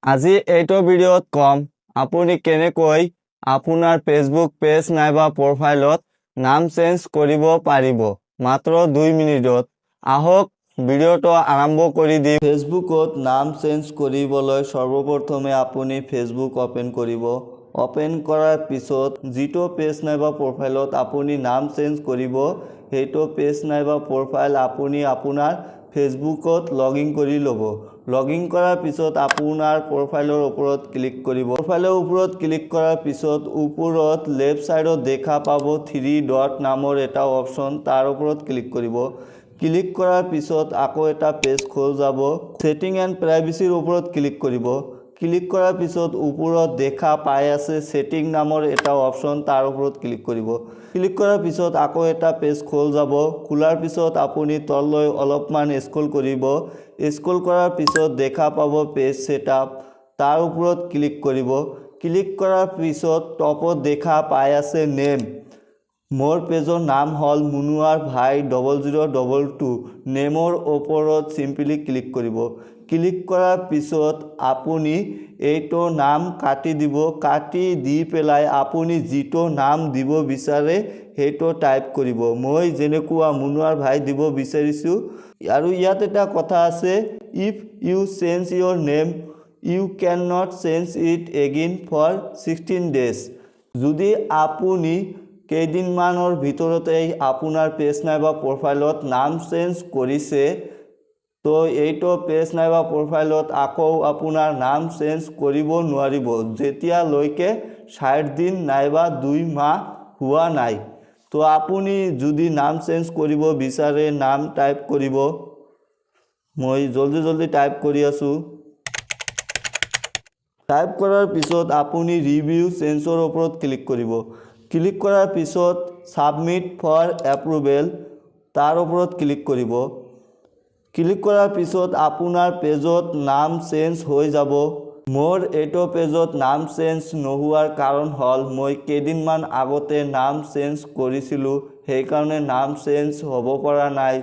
আজি এইটো ভিডিঅ'ত কম আপুনি কেনেকৈ আপোনাৰ ফেসবুক পেজ নাইবা প্ৰফাইলত নাম চেঞ্জ কৰিব পাৰিব মাত্ৰ 2 মিনিটত। আহক ভিডিঅ'টো আৰম্ভ কৰি দিম। ফেসবুকত নাম চেঞ্জ কৰিবলৈ সৰ্বপ্ৰথমে আপুনি ফেসবুক ওপেন কৰিব। ওপেন কৰাৰ পিছত যিটো পেজ নাইবা প্ৰফাইলত আপুনি নাম চেঞ্জ কৰিব সেইটো পেজ নাইবা প্ৰফাইল আপুনি আপোনাৰ ফেসবুকত লগইন কৰি ল'ব। লগইন কৰাৰ পিছত আপোনাৰ প্ৰফাইলৰ ওপৰত ক্লিক কৰিব। প্ৰফাইলৰ ওপৰত ক্লিক কৰাৰ পিছত ওপৰত লেফ্ট সাইডত দেখা পাব 3 ডট নামৰ এটা অপচন, তাৰ ওপৰত ক্লিক কৰিব। ক্লিক কৰাৰ পিছত আকৌ এটা পেজ খোল যাব। সেটিং এণ্ড প্ৰাইভেচিৰ ওপৰত ক্লিক কৰিব। ক্লিক কৰাৰ পিছত ওপৰত দেখা পাই আছে সেটিং নামৰ এটা অপচন, তাৰ ওপৰত ক্লিক কৰিব। ক্লিক কৰাৰ পিছত আকৌ এটা পেজ খোল যাব। খোলাৰ পিছত আপুনি তললৈ অলপমান স্ক্ৰল কৰিব। স্ক্ৰল কৰাৰ পিছত দেখা পাব পেজ সেটআপ, তাৰ ওপৰত ক্লিক কৰিব। ক্লিক কৰাৰ পিছত টপত দেখা পাই আছে নেম। মোৰ পেজৰ নাম হল মুনুৱাৰ ভাই 0022। নেমৰ ওপৰত সিম্পলি ক্লিক কৰিব। ক্লিক কৰাৰ পিছত আপুনি এইটো নাম কাটি দিব। কাটি দি পেলাই আপুনি যিটো নাম দিব বিচাৰে সেইটো টাইপ কৰিব। মই যেনেকুৱা মুনুৱাৰ ভাই দিব বিচাৰিছো। আৰু ইয়াত এটা কথা আছে, if you change your name you can not change it again for 16 days। যদি আপুনি কেইদিনমানৰ ভিতৰতে আপোনাৰ পেজ নাইবা প্ৰফাইলত নাম চেঞ্জ কৰিছে তো এইটো পেজ নাইবা প্ৰফাইলত আকৌ আপোনাৰ নাম চেঞ্জ কৰিব নোৱাৰিব যেতিয়ালৈকে 60 দিন নাইবা 2 মাহ হোৱা নাই। তো আপুনি যদি নাম চেঞ্জ কৰিব বিচাৰে নাম টাইপ কৰিব। মই জলদি টাইপ কৰি আছো। টাইপ কৰাৰ পিছত আপুনি ৰিভিউ চেঞ্জৰ ওপৰত ক্লিক কৰিব। ক্লিক কৰাৰ পিছত সাবমিট ফৰ এপ্ৰুভেল, তাৰ ওপৰত ক্লিক কৰিব। ক্লিক কৰাৰ পিছত আপোনাৰ পেজত নাম চেঞ্জ হৈ যাব। মোৰ এইটো পেজত নাম চেঞ্জ নোহোৱাৰ কাৰণ হল মই কেইদিনমান আগতে নাম চেঞ্জ কৰিছিলোঁ, সেইকাৰণে নাম চেঞ্জ হ'ব পৰা নাই।